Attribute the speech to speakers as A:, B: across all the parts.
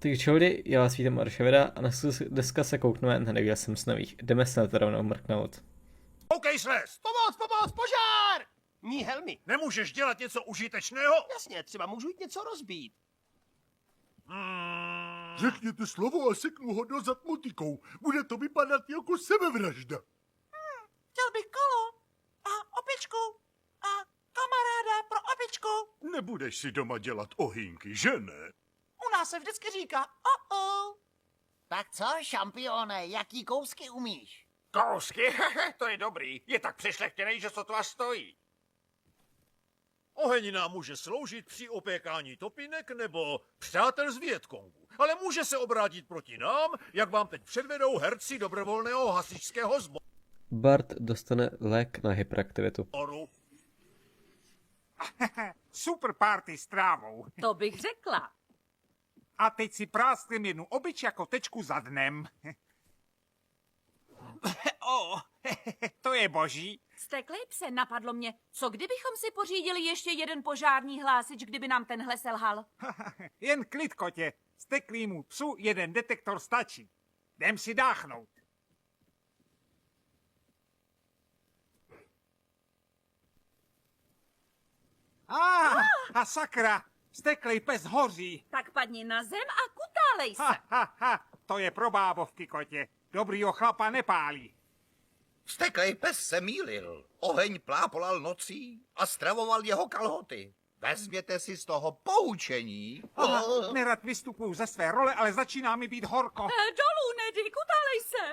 A: Takže čaudy, já vás vítám Marševeda a dneska se koukneme na Nevěděl Simpsonových. Jdeme se na to rovnou mrknout.
B: Koukej slez!
C: Pomoc, požár! Ní helmy.
B: Nemůžeš dělat něco užitečného?
C: Jasně, třeba můžu jít něco rozbít.
D: Řekněte slovo a seknu ho do zad motikou. Bude to vypadat jako sebevražda.
E: Chtěl bych kolo a opičku a kamaráda pro opičku.
D: Nebudeš si doma dělat ohýnky, že ne?
E: U nás se vždycky říká
F: Tak co, šampione, jaký kousky umíš?
B: Kousky? To je dobrý. Je tak přešlechtěnej, že sotva stojí. Oheň nám může sloužit při opékání topinek nebo přátel z Vietkongu. Ale může se obrátit proti nám, jak vám teď předvedou herci dobrovolného hasičského sboru.
A: Bart dostane lék na hyperaktivitu.
G: Super party s trávou.
H: To bych řekla.
G: A teď si prásknem jednu obyč jako tečku za dnem. To je boží.
H: Steklej pse, napadlo mě, co kdybychom si pořídili ještě jeden požární hlásič, kdyby nám tenhle selhal?
G: Jen klid, kotě. Steklýmu psu jeden detektor stačí. Jdem si dáchnout. A sakra, steklej pes hoří.
H: Tak padni na zem a kutálej se.
G: To je pro bábovky, kotě. Dobrýho chlapa nepálí.
C: Vzteklej pes se mýlil. Oheň plápolal nocí a stravoval jeho kalhoty. Vezměte si z toho poučení.
G: Nerad vystupuju ze své role, ale začíná mi být horko.
H: Dolů, Nedy, kutálej se.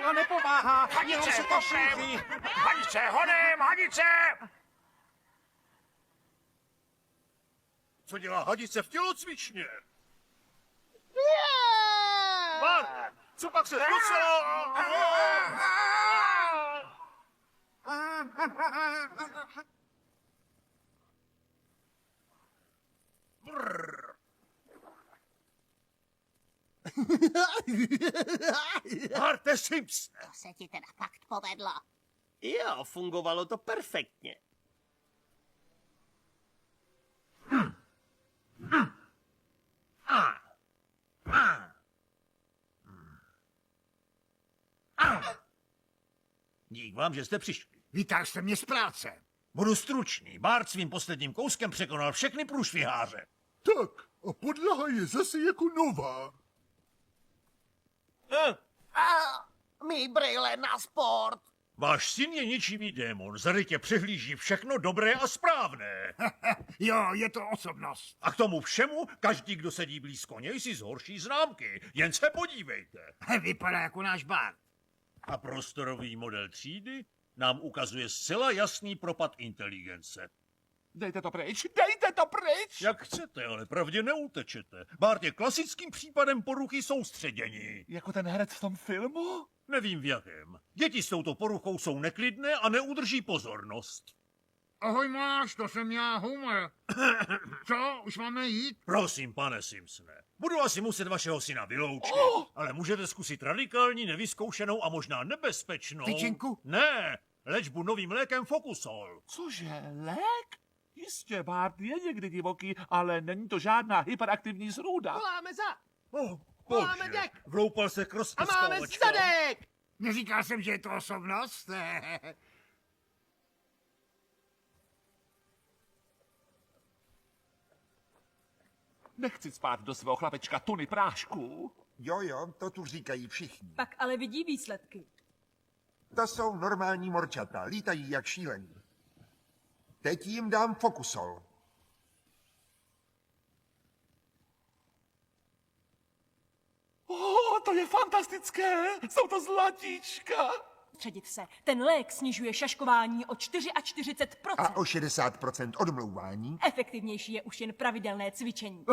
G: To nepomáhá, jenom se to šíří.
B: Hanice, honem, hanice! Co dělá hadice v tělocvičně? Bart, co pak se zkusilo? Barte Simpson!
F: To se ti teda fakt povedlo.
C: Jo, fungovalo to perfektně.
B: Dík vám, že jste přišli.
D: Vítáš se mě z práce.
B: Budu stručný. Bart svým posledním kouskem překonal všechny průšviháře.
D: Tak, a podlaha je zase jako nová.
F: Mý brýle na sport.
B: Váš syn je ničivý démon, zarytě přehlíží všechno dobré a správné.
D: Jo, je to osobnost.
B: A k tomu všemu, každý, kdo sedí blízko něj, si zhorší známky. Jen se podívejte.
D: Vypadá jako náš Bart.
B: A prostorový model třídy nám ukazuje zcela jasný propad inteligence.
G: Dejte to pryč, dejte to pryč!
B: Jak chcete, ale pravdě neutečete. Bart je klasickým případem poruchy soustředění.
G: Jako ten herec v tom filmu?
B: Nevím v jakém. Děti s touto poruchou jsou neklidné a neudrží pozornost.
D: Ahoj máš, to jsem já, Homer. Co, už máme jít?
B: Prosím, pane Simpsone, budu asi muset vašeho syna vyloučit, ale můžete zkusit radikální, nevyzkoušenou a možná nebezpečnou...
D: Tyčinku?
B: Ne, léčbu novým lékem Focusol.
G: Cože, lék? Jistě, Bart je někdy divoký, ale není to žádná hyperaktivní zrůda.
C: Voláme za.
B: Bože, vloupal se k
C: A
B: rozpuskou
C: máme zadek.
D: Neříkal jsem, že je to osobnost?
G: Nechci spát do svého chlapečka tuny prášků.
I: Jo, to tu říkají všichni.
H: Pak ale vidí výsledky.
I: To jsou normální morčata, lítají jak šílení. Teď jim dám Focusol.
G: To je fantastické, jsou to zlatíčka.
H: Středit se, ten lék snižuje šaškování o 44%.
I: A o 60% odmlouvání.
H: Efektivnější je už jen pravidelné cvičení.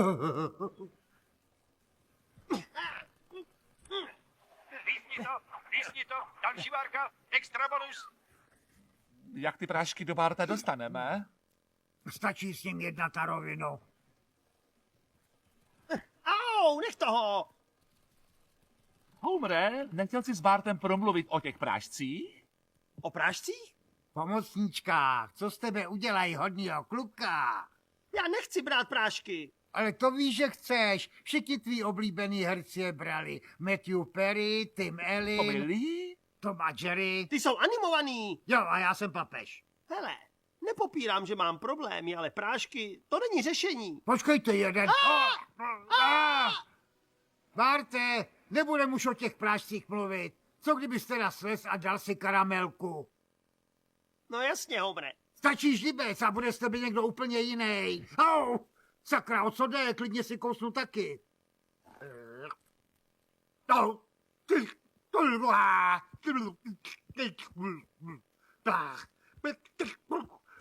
B: Lísni to, další várka, extra bonus.
G: Jak ty prášky do Barta dostaneme?
D: Stačí s ním jednat na rovinu.
C: Au, nech toho.
G: Homere, nechtěl jsi s Bartem promluvit o těch prášcích?
C: O prášcích?
D: Pomocníčka, co z tebe udělají hodnýho kluka?
C: Já nechci brát prášky.
J: Ale to víš, že chceš. Všichni tví oblíbený herci je brali. Matthew Perry, Tim Allen,
G: Milý?
J: Tom a Jerry.
K: Ty jsou animovaný.
J: Jo, a já jsem papež.
K: Hele, nepopírám, že mám problémy, ale prášky, to není řešení.
J: Počkejte jeden. Barte, nebudem už o těch prášcích mluvit. Co kdybyste naslez a dal si karamelku?
K: No jasně, Homre.
J: Stačí žlibec a bude z tebe někdo úplně jiný. Au! Sakra, o co jde? Klidně si kousnu taky. No,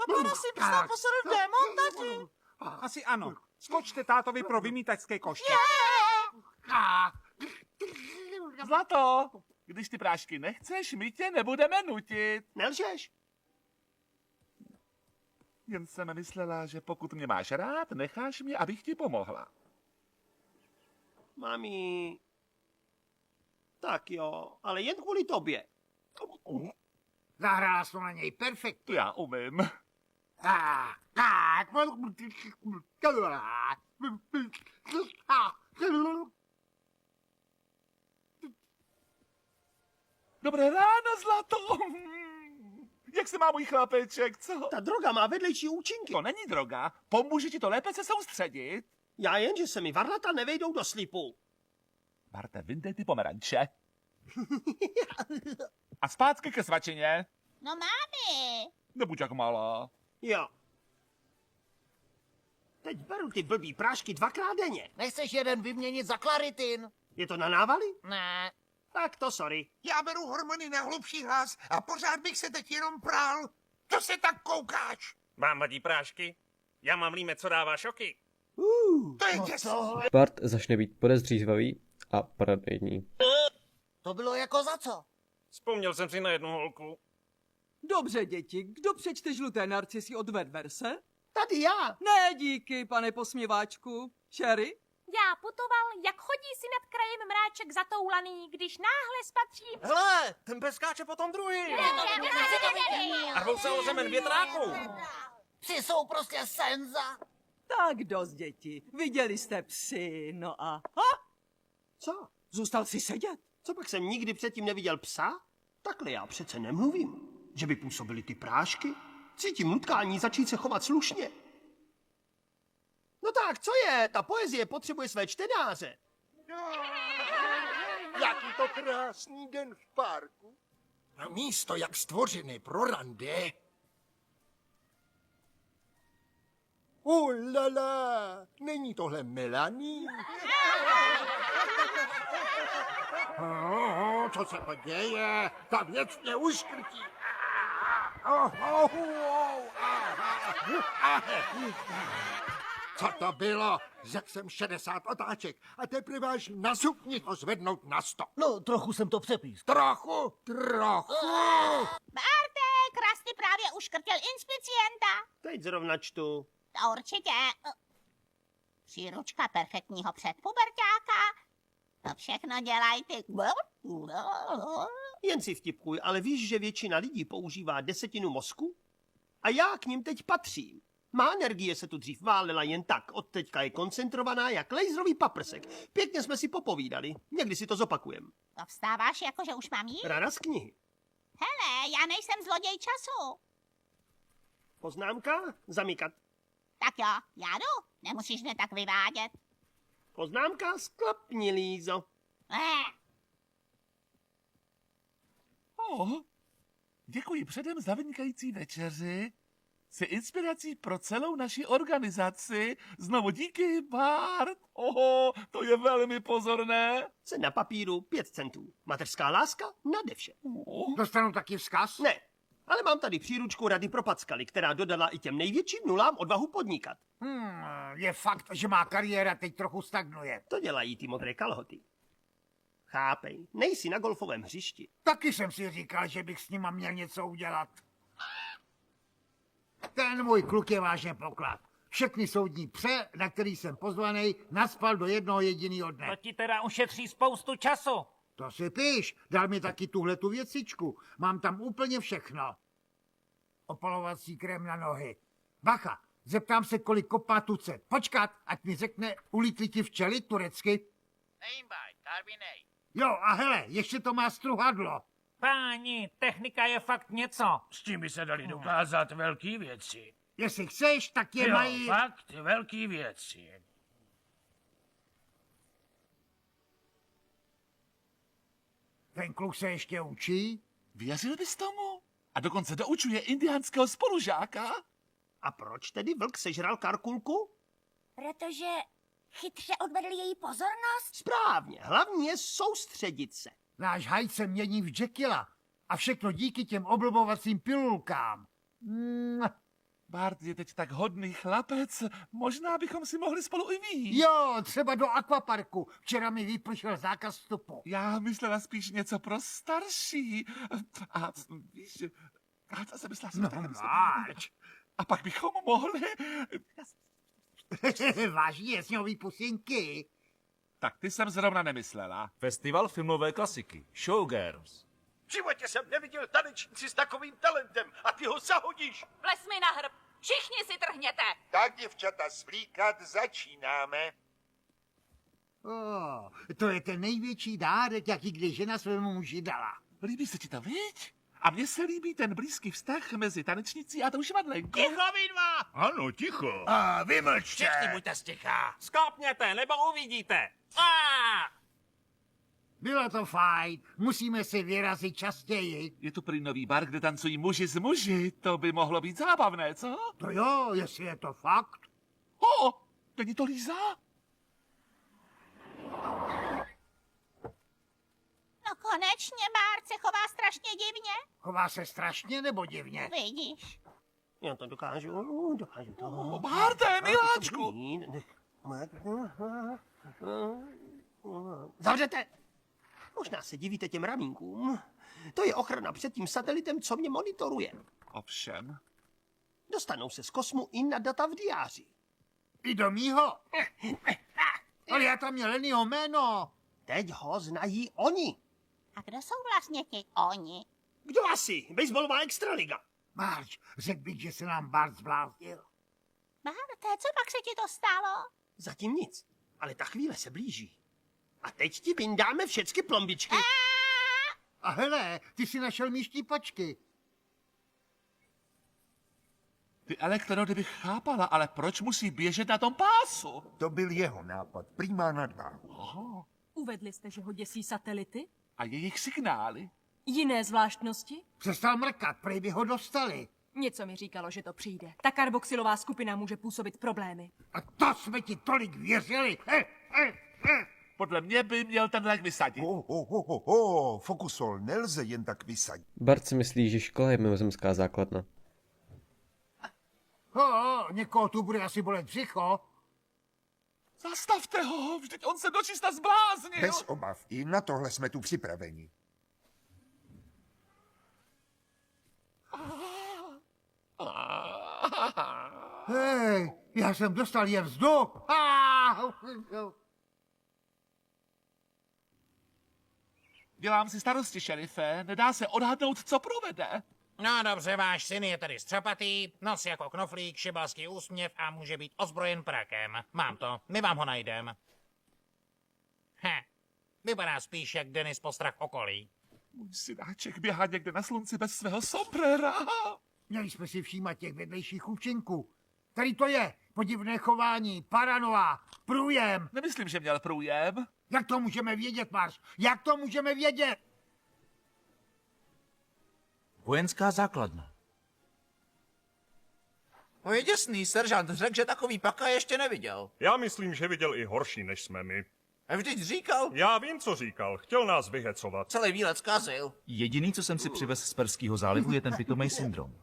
E: Papa si přál posadit démon, tati.
G: Asi ano. Skočte tátovi pro vymítačské koště. Zlato, když ty prášky nechceš, my tě nebudeme nutit.
K: Nelžeš?
G: Jen jsem myslela, že pokud mě máš rád, necháš mě, abych ti pomohla.
K: Mami. Tak jo, ale jen kvůli tobě.
J: Zahrála jsi to na něj perfektně.
G: To já umím. Dobré ráno, Zlato. Jak se má můj chlapeček, co?
K: Ta droga má vedlejší účinky.
G: To není droga. Pomůže ti to lépe se soustředit.
K: Já jen, že se mi varlata nevejdou do slipu.
G: Barte, vyndej ty pomeranče. A zpátky ke svačině.
F: No mámi.
G: Nebuď jak malá.
K: Jo. Teď beru ty blbý prášky 2krát denně.
F: Nechceš jeden vyměnit za klaritin?
K: Je to na návaly?
F: Ne.
K: Tak to sorry.
I: Já beru hormony na hlubší hlas a pořád bych se teď jenom prál. To se tak koukáš?
L: Mám vadí prášky? Já mám líme, co dává šoky.
I: To je děsné.
A: Bart začne být podezřívavý a paradejní.
F: To bylo jako za co?
L: Vzpomněl jsem si na jednu holku.
E: Dobře, děti, kdo přečte žluté narcisy od Vedverse?
K: Tady já.
E: Ne, díky, pane posměváčku. Sherry?
H: Já putoval, jak chodí si nad krajem mráček zatoulaný, když náhle spatří...
L: Hele, ten peskáče potom druhý. A rvou se o zemen větráku.
F: Psi jsou prostě senza.
E: Tak dost, děti. Viděli jste psy, no a...
K: Co?
E: Zůstal si sedět?
K: Co pak jsem nikdy předtím neviděl psa? Takhle já přece nemluvím. Že by působily ty prášky? Cítím nutkání začít se chovat slušně. No tak, co je? Ta poezie potřebuje své čtenáře.
D: Jaký to krásný den v parku.
I: A místo jak stvořené pro rande.
D: Lala, není tohle Melanie? Co se to děje? Ta věc mě uškrtí. Co to bylo? Řekl jsem 60 otáček a teprve až na sukni to zvednout na 100.
F: No, trochu jsem to přepíst.
D: Trochu.
F: Barte, krásně právě uškrtil inspicienta.
K: Teď zrovna čtu.
F: To určitě. Příručka perfektního předpuberťáka. To všechno dělají ty...
K: Jen si vtipkuj, ale víš, že většina lidí používá 10% mozku? A já k ním teď patřím. Má energie se tu dřív válela jen tak, od teďka je koncentrovaná jak laserový paprsek. Pěkně jsme si popovídali, někdy si to zopakujem.
F: To vstáváš jako, že už mám jít?
K: Rada z knihy.
F: Hele, já nejsem zloděj času.
K: Poznámka? Zamykat.
F: Tak jo, já jdu. Nemusíš mě tak vyvádět.
K: Poznámka? Sklapni, Lízo.
G: Děkuji předem za vynikající večeři. Jsi inspirací pro celou naši organizaci. Znovu díky, Bart. To je velmi pozorné.
K: Se na papíru 5 centů. Mateřská láska nade vše.
J: Dostanu taky vzkaz?
K: Ne, ale mám tady příručku Rady pro packaly, která dodala i těm největším nulám odvahu podnikat.
J: Je fakt, že má kariéra teď trochu stagnuje.
K: To dělají ty modré kalhoty. Chápej, nejsi na golfovém hřišti.
J: Taky jsem si říkal, že bych s nima měl něco udělat. Ten můj kluk je vážně poklad. Všechny soudní pře, na který jsem pozvaný, naspal do jednoho jediného dne.
E: To ti teda ušetří spoustu času.
J: To si píš, dal mi taky tuhletu věcičku. Mám tam úplně všechno. Opalovací krém na nohy. Bacha, Zeptám se, kolik kopá tucet. Počkat, ať mi řekne, ulítli ti včely turecky. Jo, a hele, ještě to má struhadlo.
E: Páni, technika je fakt něco.
L: S tím by se dali dokázat velký věci.
J: Jestli chceš, tak je mají...
L: Fakt velký věci.
J: Ten kluk se ještě učí?
G: Věřil bys tomu? A dokonce doučuje indiánského spolužáka?
K: A proč tedy vlk sežral Karkulku?
F: Protože chytře odvedl její pozornost?
K: Správně, hlavně soustředit se.
J: Náš hajt se mění v Jekylla. A všechno díky těm oblbovacím pilulkám.
G: Bart je teď tak hodný chlapec, možná bychom si mohli spolu i vyjít.
J: Jo, třeba do akvaparku. Včera mi vypršel zákaz vstupu.
G: Já myslela spíš něco pro starší. A víš, já jsem myslela, a pak bychom mohli...
J: Vážně, sněhový pusinky.
G: Tak ty jsem zrovna nemyslela.
M: Festival filmové klasiky. Showgirls.
L: V životě jsem neviděl tanečnici s takovým talentem a ty ho zahodíš.
H: Ples mi na hrb. Všichni si trhněte.
I: Tak, děvčata, svlíkat začínáme.
J: To je ten největší dárek, jaký kdy žena svému muži dala.
G: Líbí se ti to, viď? A mně se líbí ten blízký vztah mezi tanečnicí a tou švadlenkou.
L: Ticho, vy dva! Ano, ticho.
I: A vymlčte.
L: Všichni buďte sticha.
E: Skápněte, nebo uvidíte.
J: Bylo to fajn, musíme si vyrazit častěji.
G: Je tu prý nový bar, kde tancují muži s muži. To by mohlo být zábavné, co?
J: To jo, jestli je to fakt.
G: Není to Líza?
F: No konečně, Bart se chová strašně divně.
J: Chová se strašně nebo divně?
F: Vidíš.
K: Já to dokážu to.
G: Barte, miláčku!
K: Zavřete! Možná se divíte těm ramínkům. To je ochrana před tím satelitem, co mě monitoruje.
G: Ovšem.
K: Dostanou se z kosmu i na data v diáři.
J: I do mýho? Ale já tam měl Lennyho jméno.
K: Teď ho znají oni.
F: A kdo jsou vlastně ti oni?
K: Kdo asi? Baseballová extraliga.
J: Marge, řekl bych, že se nám Bart zbláznil.
F: Barte, co pak se ti to stalo?
K: Zatím nic, ale ta chvíle se blíží. A teď ti vyndáme všechny plombičky.
J: A hele, ty si našel mý štípačky.
G: Ty elektrody bych chápala, ale proč musí běžet na tom pásu?
I: To byl jeho nápad, prý má nadváhu.
H: Uvedli jste, že ho děsí satelity?
G: A jejich signály?
H: Jiné zvláštnosti?
J: Přestal mrkat, prej by ho dostali.
H: Něco mi říkalo, že to přijde. Ta karboxylová skupina může působit problémy.
J: A to jsme ti tolik věřili.
G: Podle mě by měl ten lék vysadit.
I: Fokusol nelze jen tak vysadit.
A: Bart si myslí, že škola je mimozemská základna.
J: Někoho tu bude asi bolet břicho.
G: Zastavte ho, vždyť on se dočista zbláznil.
I: Bez obav, i na tohle jsme tu připraveni.
J: Hej, já jsem dostal jen vzduch.
G: Dělám si starosti, šerife. Nedá se odhadnout, co provede.
E: No dobře, váš syn je tady střapatý, nos jako knoflík, šibalský úsměv a může být ozbrojen prakem. Mám to, my vám ho najdem. Vypadá spíš jak Denis Postrach okolí.
G: Můj synáček běhá někde na slunci bez svého sombrera.
J: Měli jsme si všímat těch vedlejších účinků. Tady to je podivné chování, paranoia, průjem.
G: Nemyslím, že měl průjem.
J: Jak to můžeme vědět, Marš? Jak to můžeme vědět?
M: Vojenská základna.
L: No je děsný, seržant řekl, že takový paka ještě neviděl.
N: Já myslím, že viděl i horší, než jsme my.
L: A vždyť říkal.
N: Já vím, co říkal. Chtěl nás vyhecovat.
L: Celý výlet zkazil.
M: Jediný, co jsem si přivez z Perského zálivu, je ten pitomej syndrom.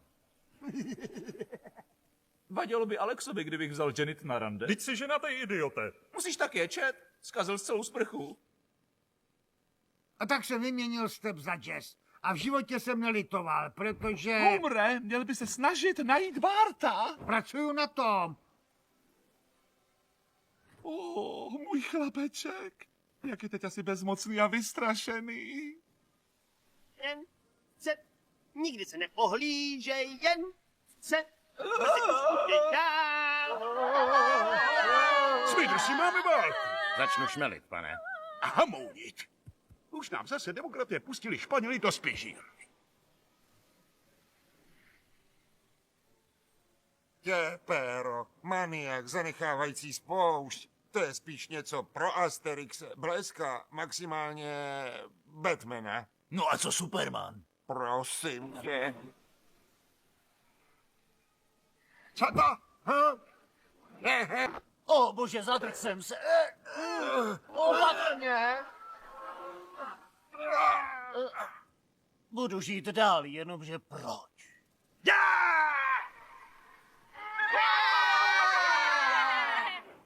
M: Vadilo by Alexovi, kdybych vzal Janet na rande.
N: Vždyť si ženatej idiote.
L: Musíš tak ječet. Zkazil celou sprchu.
J: A tak jsem vyměnil step za jazz. A v životě jsem nelitoval, protože...
G: Humre, měl by se snažit najít Barta.
J: Pracuju na tom.
G: Můj chlapeček. Jak je teď asi bezmocný a vystrašený.
K: Nikdy se neohlíže, jen chce
D: Smithers, máme válku.
E: Začnu šmelit, pane.
D: A hamounit. Už nám zase demokraté pustili Španěli do spěží. Péro, maniak zanechávající spoušť. To je spíš něco pro Asterixe, Bleska, maximálně Batmana.
L: No a co Superman?
D: Prosím tě. Co to? Ha?
L: O bože, zadrhl jsem se. Opatrně. Budu žít dál, jenomže proč?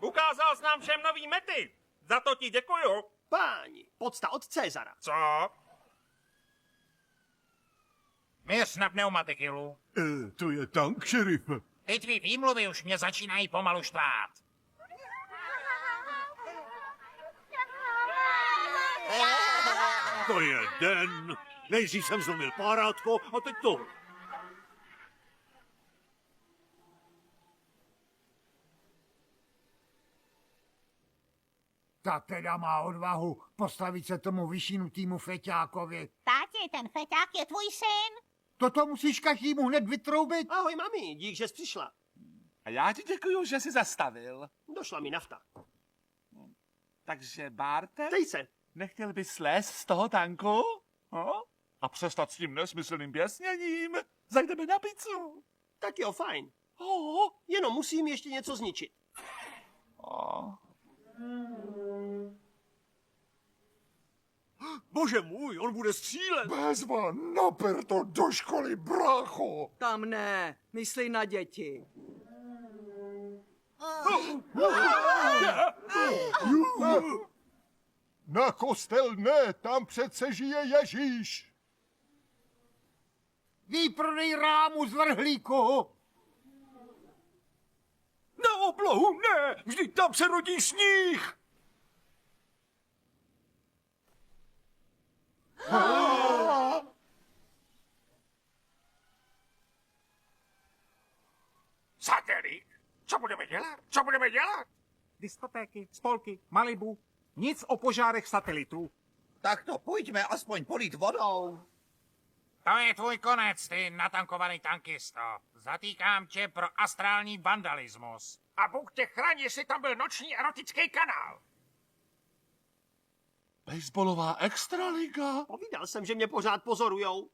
L: Ukázal jsi nám všem nový mety. Za to ti děkuju.
K: Páni, podsta od Cezara.
L: Co?
E: Měř na pneumatiky, Lu.
D: To je tank, šerife.
E: Ty tvý výmluvy už mě začínají pomalu štvát.
B: To je den. Nejdřív jsem zlomil párátko a teď to.
J: Ta teda má odvahu postavit se tomu vyšinutýmu feťákovi.
F: Táti, ten feťák je tvůj syn?
J: Toto musíš každému hned vytroubit.
K: Ahoj, mami, dík, že jsi přišla.
G: A já ti děkuju, že jsi zastavil.
K: Došla mi nafta.
G: Takže, Barte,
K: Dej se.
G: nechtěl bys slézt z toho tanku? No? A přestat s tím nesmyslným běsněním? Zajdeme na pizzu.
K: Tak jo, fajn.
G: Oh.
K: Jenom musím ještě něco zničit.
G: Oh.
B: Bože můj, on bude střílet.
D: Bezva, naper to do školy, brácho.
O: Tam ne, myslí na děti.
D: Na kostel ne, tam přece žije Ježíš.
J: Výprodej rámu z vrhlíku.
B: Na oblohu ne, vždyť tam se rodí sníh.
E: Satelit? Co budeme dělat? Co budeme dělat? Diskotéky, spolky, Malibu. Nic o požárech satelitu.
C: Tak to pojďme aspoň polít vodou.
E: To je tvůj konec, ty natankovaný tankisto. Zatýkám tě pro astrální vandalismus. A Bůh tě chraň, jestli tam byl noční erotický kanál.
G: Baseballová extraliga.
K: Povídal jsem, že mě pořád pozorujou.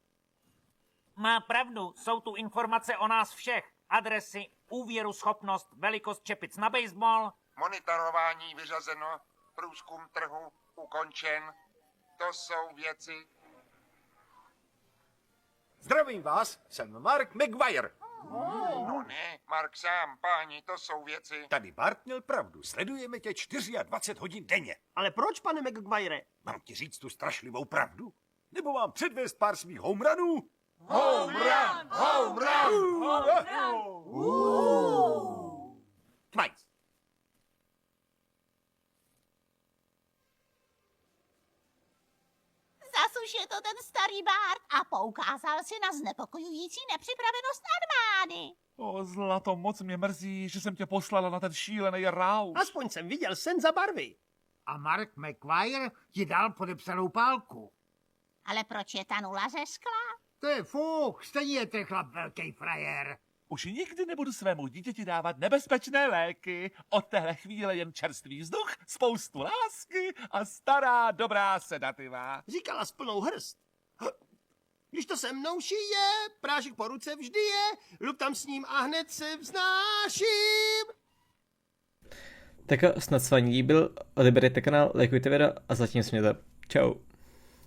E: Má pravdu, jsou tu informace o nás všech. Adresy, úvěru, schopnost, velikost čepic na baseball.
I: Monitorování vyřazeno, průzkum trhu ukončen. To jsou věci.
B: Zdravím vás, jsem Mark McGuire.
I: No ne, Mark sám, páni, to jsou věci.
B: Tady Bart měl pravdu, sledujeme tě 24 hodin denně.
K: Ale proč, pane McGuire?
B: Mám ti říct tu strašlivou pravdu? Nebo mám předvést pár svých home runů?
I: Home run! Home run!
B: Twice.
F: Zas už je to ten starý Bart a poukázal si na znepokojující nepřipravenost armády.
G: O, zlato, moc mě mrzí, že jsem tě poslala na ten šílený rauš.
K: Aspoň jsem viděl sen za barvy.
J: A Mark McGuire ti dal podepsanou pálku.
F: Ale proč je ta nula ze skla?
J: To je fuch, stejně je ten chlap velký frajer.
G: Už nikdy nebudu svému dítěti dávat nebezpečné léky. Od téhle chvíle jen čerstvý vzduch, spoustu lásky a stará dobrá sedativa.
K: Říkala s plnou hrst. Když to se mnou šije, prášek po ruce vždy je, lup tam s ním a hned se vznáším.
A: Tak snad se vám líbil, odeberte kanál, lajkujte video a zatím se mějte. Čau.